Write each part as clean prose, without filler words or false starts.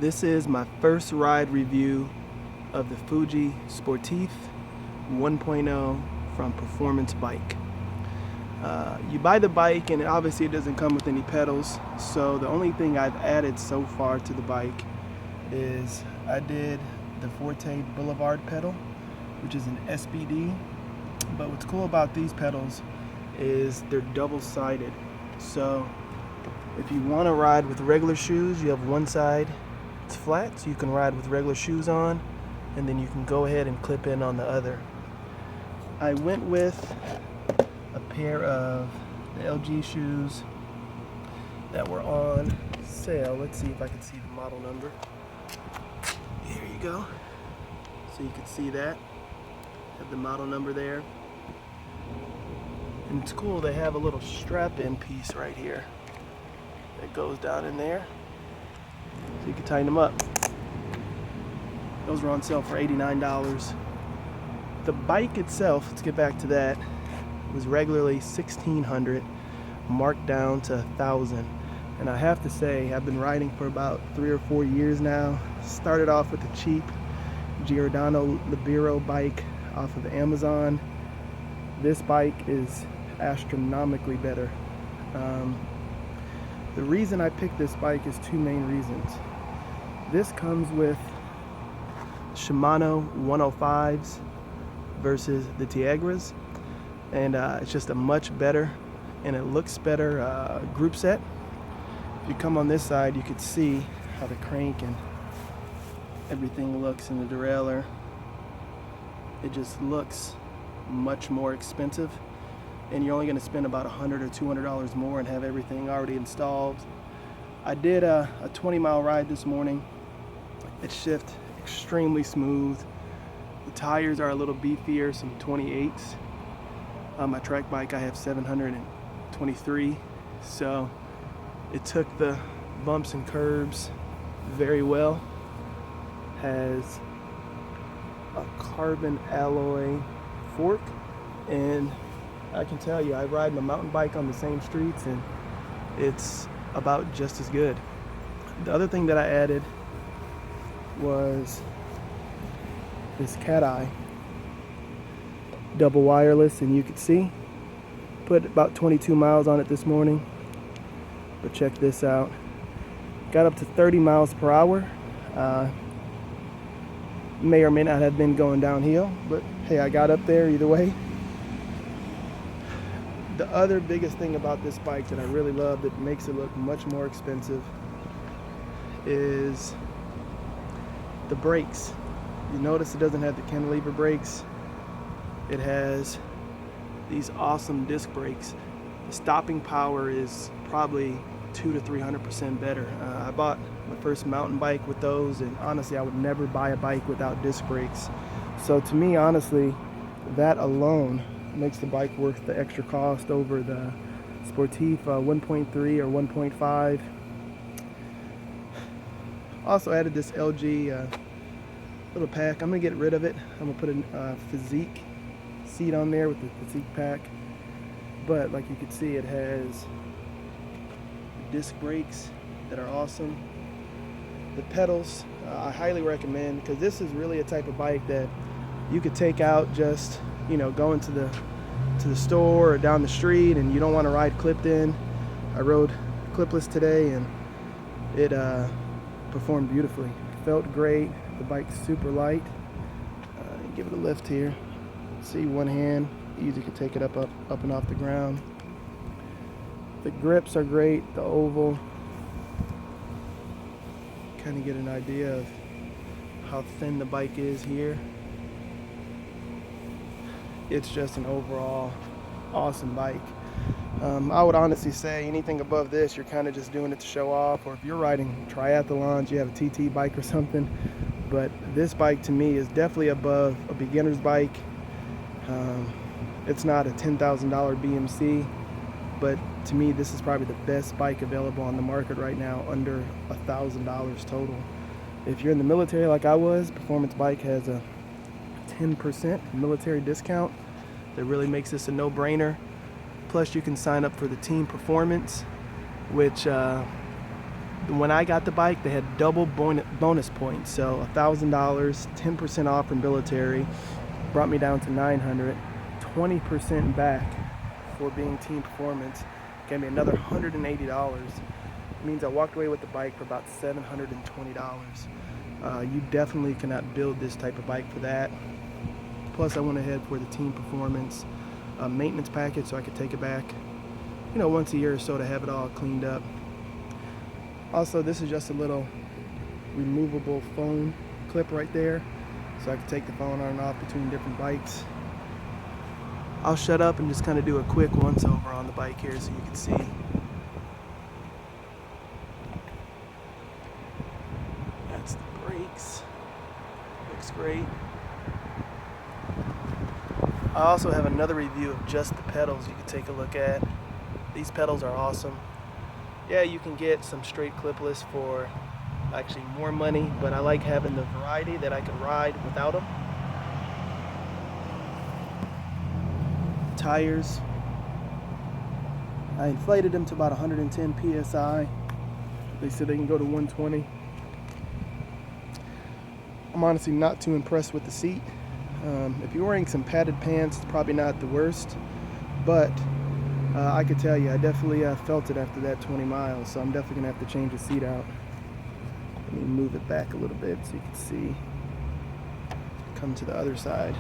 This is my first ride review of the Fuji Sportif 1.0 from Performance Bike. You buy the bike and obviously it doesn't come with any pedals, so the only thing I've added so far to the bike is I did the Forte Boulevard pedal, which is an SBD, but what's cool about these pedals is they're double-sided. So if you want to ride with regular shoes, you have one side it's flat, so you can ride with regular shoes on, and then you can go ahead and clip in on the other. I went with a pair of the LG shoes that were on sale. Let's see if I can see the model number. Here you go. So you can see that. Have the model number there. And it's cool, they have a little strap-in piece right here that goes down in there. So you can tighten them up. Those were on sale for $89. The bike itself, let's get back to that, was regularly $1,600, marked down to $1,000. And I have to say, I've been riding for about 3 or 4 years now. Started off with a cheap Giordano Libero bike off of Amazon. This bike is astronomically better. The reason I picked this bike is two main reasons. This comes with Shimano 105s versus the Tiagras, and it's just a much better, and it looks better group set. If you come on this side, you could see how the crank and everything looks in the derailleur. It just looks much more expensive, and you're only going to spend about $100 or $200 more and have everything already installed. I did a 20-mile ride this morning. It shifted extremely smooth. The tires are a little beefier, some 28s. On my track bike I have 723, so it took the bumps and curbs very well. Has a carbon alloy fork, and I can tell you, I ride my mountain bike on the same streets and it's about just as good. The other thing that I added was this cat eye, double wireless, and you can see, put about 22 miles on it this morning, but check this out. Got up to 30 miles per hour. May or may not have been going downhill, but hey, I got up there either way. The other biggest thing about this bike that I really love that makes it look much more expensive is the brakes. You notice it doesn't have the cantilever brakes. It has these awesome disc brakes. The stopping power is probably 200 to 300% better. I bought my first mountain bike with those, and honestly I would never buy a bike without disc brakes. So to me, honestly, that alone makes the bike worth the extra cost over the Sportif 1.3 or 1.5. Also added this LG little pack. I'm gonna get rid of it. I'm gonna put a physique seat on there with the physique pack. But like you can see, it has disc brakes that are awesome. The pedals, I highly recommend, because this is really a type of bike that you could take out just, you know, going to the store or down the street and you don't want to ride clipped in. I rode clipless today and it performed beautifully. It felt great. The bike's super light. Give it a lift here. See, one hand, easy to take it up and off the ground. The grips are great, the oval. Kind of get an idea of how thin the bike is here. It's just an overall awesome bike. I would honestly say anything above this, you're kind of just doing it to show off, or if you're riding triathlons, you have a TT bike or something. But this bike to me is definitely above a beginner's bike. It's not a $10,000 BMC, but to me this is probably the best bike available on the market right now, under $1,000 total. If you're in the military like I was, Performance Bike has a 10% military discount that really makes this a no-brainer. Plus you can sign up for the team performance, which When I got the bike, they had double bonus points, so $1,000, 10% off from military, brought me down to $900, 20% back for being team performance, gave me another $180. It means I walked away with the bike for about $720. You definitely cannot build this type of bike for that. Plus I went ahead for the team performance maintenance package, so I could take it back, you know, once a year or so to have it all cleaned up. Also, this is just a little removable phone clip right there, so I can take the phone on and off between different bikes. I'll shut up and just kind of do a quick once over on the bike here so you can see. That's the brakes. Looks great. I also have another review of just the pedals you can take a look at. These pedals are awesome. Yeah, you can get some straight clipless for actually more money, but I like having the variety that I can ride without them. Tires, I inflated them to about 110 psi. They said they can go to 120. I'm honestly not too impressed with the seat. If you're wearing some padded pants, it's probably not the worst, but I could tell you, I definitely felt it after that 20 miles, so I'm definitely gonna have to change the seat out. Let me move it back a little bit so you can see. Come to the other side.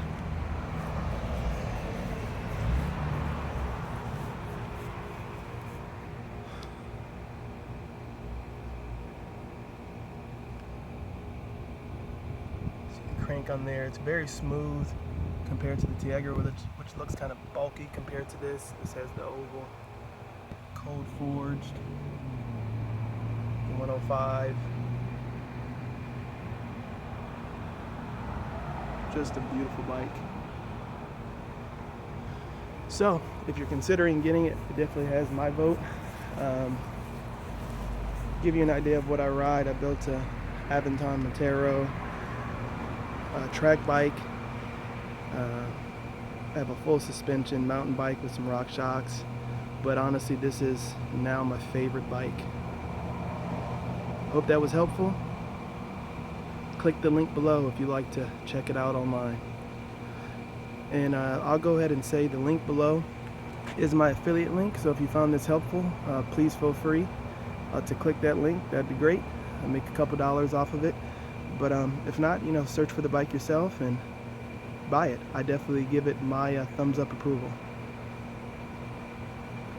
Crank on there. It's very smooth compared to the Tiagra, which looks kind of bulky compared to this. This has the oval, cold forged, 105. Just a beautiful bike. So if you're considering getting it, it definitely has my vote. Give you an idea of what I ride. I built a Aventon Montero track bike. I have a full suspension mountain bike with some rock shocks, but honestly this is now my favorite bike. Hope that was helpful. Click the link below if you'd like to check it out online. And I'll go ahead and say the link below is my affiliate link, so if you found this helpful, please feel free to click that link. That'd be great. I'll make a couple dollars off of it. But if not, you know, search for the bike yourself and buy it. I definitely give it my thumbs up approval.